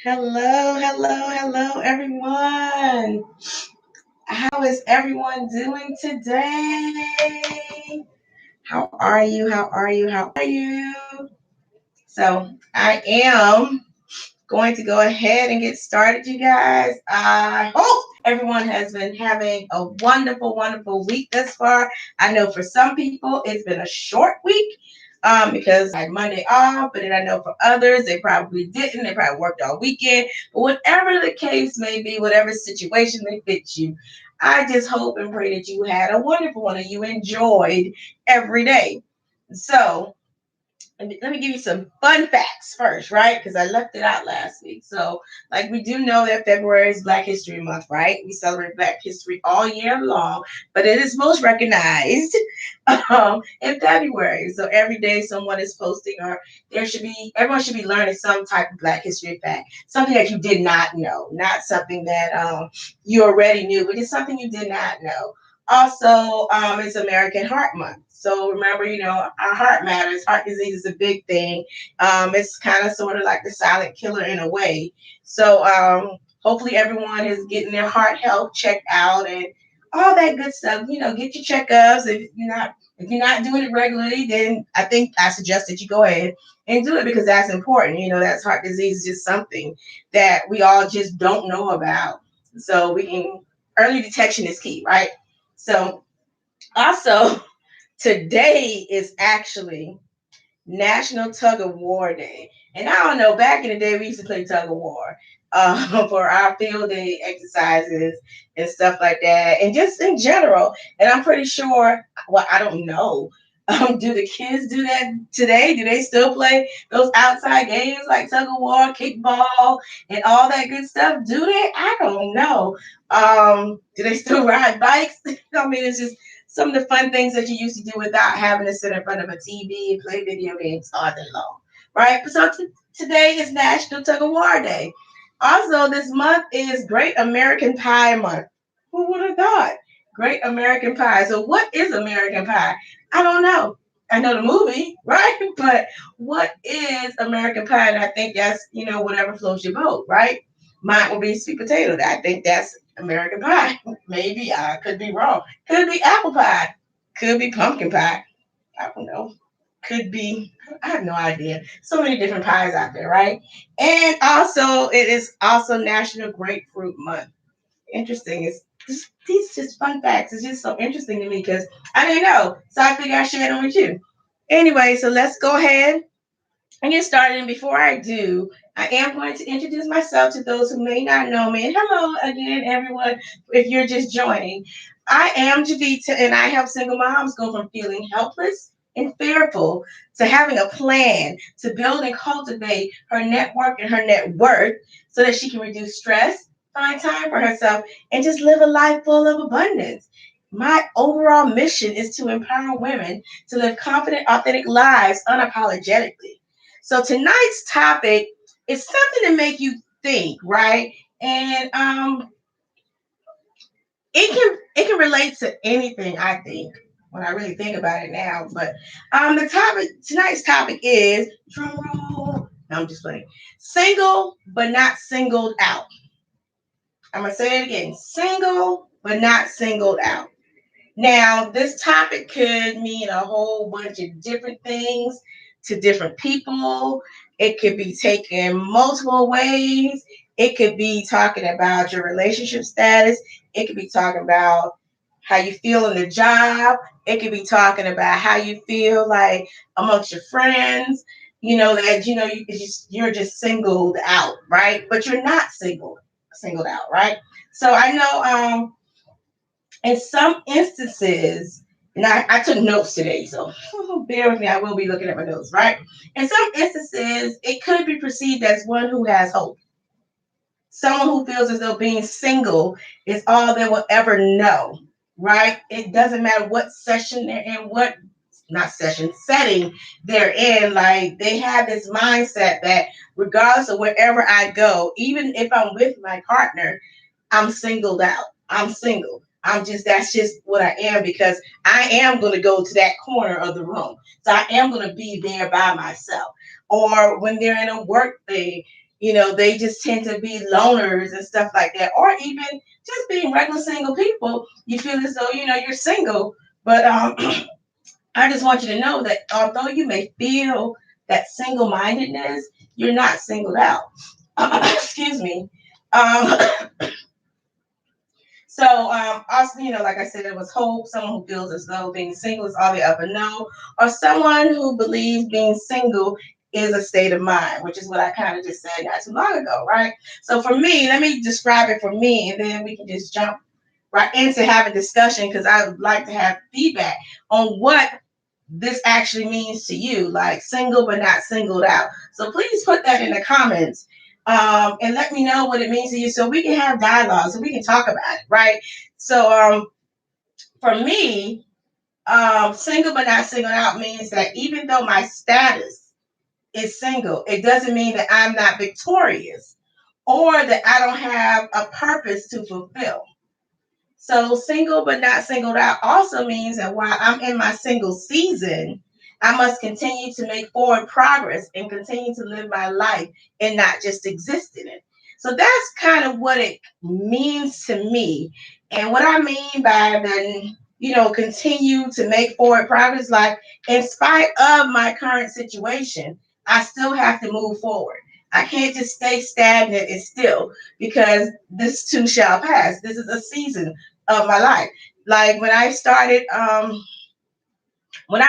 Hello, everyone. How is everyone doing today? How are you? How are you? So, I am going to go ahead and get started, you guys. I hope everyone has been having a wonderful week thus far. I know for some people it's been a short week because I had Monday off, but then I know for others they probably didn't. They probably worked all weekend. But whatever the case may be, whatever situation may fit you, I just hope and pray that you had a wonderful one and you enjoyed every day. So, let me give you some fun facts first, right? Because I left it out last week. So, like, we do know that February is Black History Month, right? We celebrate Black history all year long, but it is most recognized in February. So, every day someone is posting, or everyone should be learning some type of Black history fact, something that you did not know, not something that you already knew, but it's something you did not know. Also, it's American Heart Month. So remember, our heart matters. Heart disease is a big thing. It's kind of sort of like the silent killer in a way. So hopefully everyone is getting their heart health checked out and all that good stuff. Get your checkups. If you're not doing it regularly, then I suggest that you go ahead and do it because that's important. That's heart disease is just something that we all just don't know about. So early detection is key, right? So also today is actually National Tug of War Day. And I don't know, back in the day, we used to play tug of war for our field day exercises and stuff like that, and just in general. And I'm pretty sure, well, I don't know. Do the kids do that today? Do they still play those outside games like tug of war, kickball, and all that good stuff? Do they? I don't know. Do they still ride bikes? I mean, it's just some of the fun things that you used to do without having to sit in front of a TV and play video games all day long, right? So today is National Tug of War Day. Also, this month is Great American Pie Month. Who would have thought? Great American Pie. So, what is American Pie? I don't know. I know the movie, right? But what is American Pie? And I think that's, whatever floats your boat, right? Mine will be sweet potato. I think that's American Pie. Maybe I could be wrong. Could be apple pie. Could be pumpkin pie. I don't know. Could be, I have no idea. So many different pies out there, right? And also, it is also National Grapefruit Month. Interesting. These just fun facts. It's just so interesting to me because I didn't know. So I figured I shared them with you. Anyway, so let's go ahead and get started. And before I do, I am going to introduce myself to those who may not know me. And hello again, everyone, if you're just joining. I am Javita, and I help single moms go from feeling helpless and fearful to having a plan to build and cultivate her network and her net worth so that she can reduce stress, find time for herself, and just live a life full of abundance. My overall mission is to empower women to live confident, authentic lives unapologetically. So tonight's topic is something to make you think, right? And it can relate to anything, I think, when I really think about it now. But tonight's topic is drum roll. No, I'm just playing. Single but not singled out. I'm gonna say it again. Single but not singled out. Now, this topic could mean a whole bunch of different things to different people. It could be taken multiple ways. It could be talking about your relationship status. It could be talking about how you feel in the job. It could be talking about how you feel like amongst your friends. That you're just singled out, right? But you're not singled out, right? So I know in some instances, and I took notes today, so bear with me, I will be looking at my notes, right? In some instances, it could be perceived as one who has hope. Someone who feels as though being single is all they will ever know, right? It doesn't matter what session they're in, setting they're in. Like, they have this mindset that regardless of wherever I go, even if I'm with my partner, I'm singled out. I'm single. That's just what I am because I am going to go to that corner of the room. So I am going to be there by myself. Or when they're in a work thing, They just tend to be loners and stuff like that, or even just being regular single people. You feel as though you're single, but I just want you to know that although you may feel that single-mindedness, you're not singled out. Excuse me. Um, also, like I said, it was hope, someone who feels as though being single is all the other no, or someone who believes being single is a state of mind, which is what I kind of just said not too long ago, right? So for me, let me describe it for me, and then we can just jump right into having discussion because I would like to have feedback on what this actually means to you, like single but not singled out. So please put that in the comments, and let me know what it means to you so we can have dialogue, so we can talk about it, right? So for me, single but not singled out means that even though my status is single, it doesn't mean that I'm not victorious or that I don't have a purpose to fulfill. So single but not singled out also means that while I'm in my single season, I must continue to make forward progress and continue to live my life and not just exist in it. So that's kind of what it means to me. And what I mean by the, continue to make forward progress, like in spite of my current situation, I still have to move forward. I can't just stay stagnant and still because this too shall pass. This is a season of my life. Like when I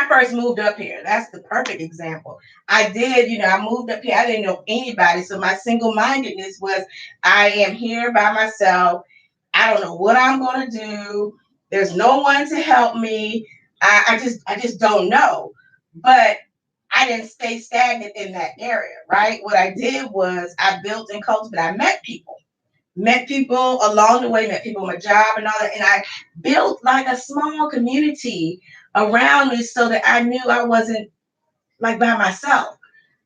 first moved up here, that's the perfect example. I moved up here, I didn't know anybody. So my single-mindedness was I am here by myself. I don't know what I'm gonna do. There's no one to help me. I just don't know. But I didn't stay stagnant in that area, right? What I did was I built and cultivated. I met people along the way, met people on my job and all that. And I built like a small community around me so that I knew I wasn't like by myself.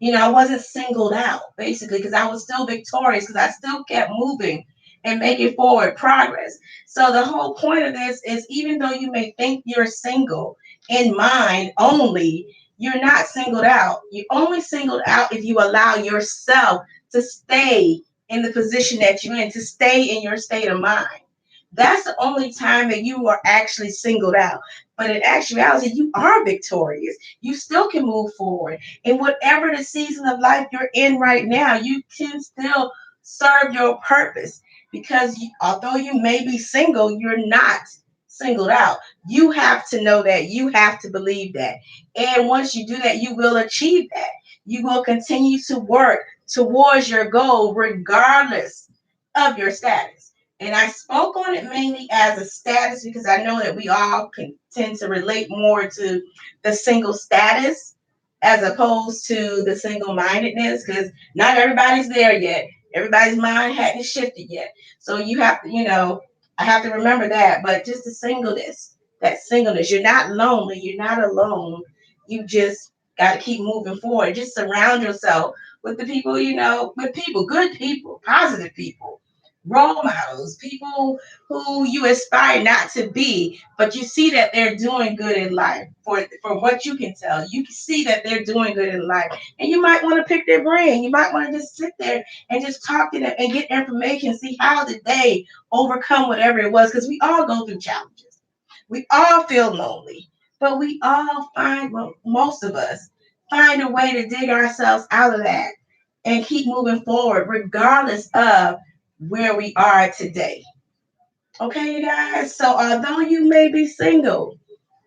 I wasn't singled out basically because I was still victorious because I still kept moving and making forward progress. So the whole point of this is even though you may think you're single in mind only, you're not singled out. You're only singled out if you allow yourself to stay in the position that you're in, to stay in your state of mind. That's the only time that you are actually singled out. But in actuality, you are victorious. You still can move forward. And whatever the season of life you're in right now, you can still serve your purpose because although you may be single, you're not singled out. You have to know that. You have to believe that. And once you do that, you will achieve that. You will continue to work towards your goal regardless of your status. And I spoke on it mainly as a status because I know that we all can tend to relate more to the single status as opposed to the single mindedness because not everybody's there yet. Everybody's mind hadn't shifted yet. So you have to, I have to remember that. But just the singleness, that singleness, you're not lonely. You're not alone. You just got to keep moving forward. Just surround yourself with the people, with people, good people, positive people, role models, people who you aspire not to be, but you see that they're doing good in life. For what you can tell, you can see that they're doing good in life, and you might want to pick their brain. You might want to just sit there and just talk to them and get information, see how did they overcome whatever it was, because we all go through challenges. We all feel lonely, but we all find, well, most of us find a way to dig ourselves out of that and keep moving forward, regardless of where we are today. Okay, you guys? So, although you may be single,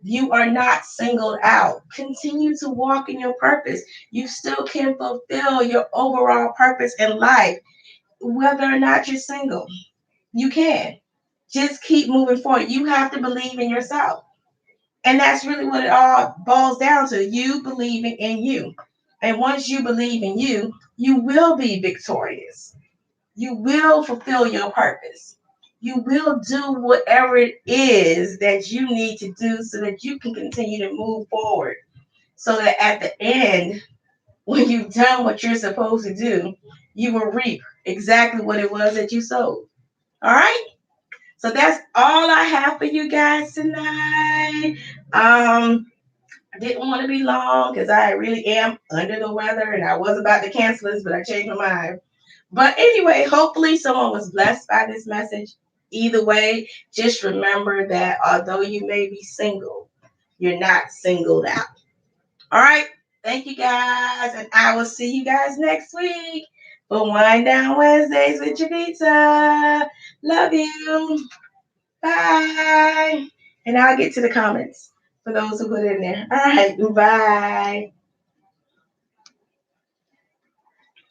you are not singled out. Continue to walk in your purpose. You still can fulfill your overall purpose in life, whether or not you're single. You can. Just keep moving forward. You have to believe in yourself. And that's really what it all boils down to, you believing in you. And once you believe in you, you will be victorious. You will fulfill your purpose. You will do whatever it is that you need to do so that you can continue to move forward. So that at the end, when you've done what you're supposed to do, you will reap exactly what it was that you sowed. All right? So that's all I have for you guys tonight. I didn't want to be long because I really am under the weather and I was about to cancel this, but I changed my mind. But anyway, hopefully someone was blessed by this message. Either way, just remember that although you may be single, you're not singled out. All right. Thank you guys. And I will see you guys next week for Wind Down Wednesdays with Javita. Love you. Bye. And I'll get to the comments for those who put it in there. All right. Bye.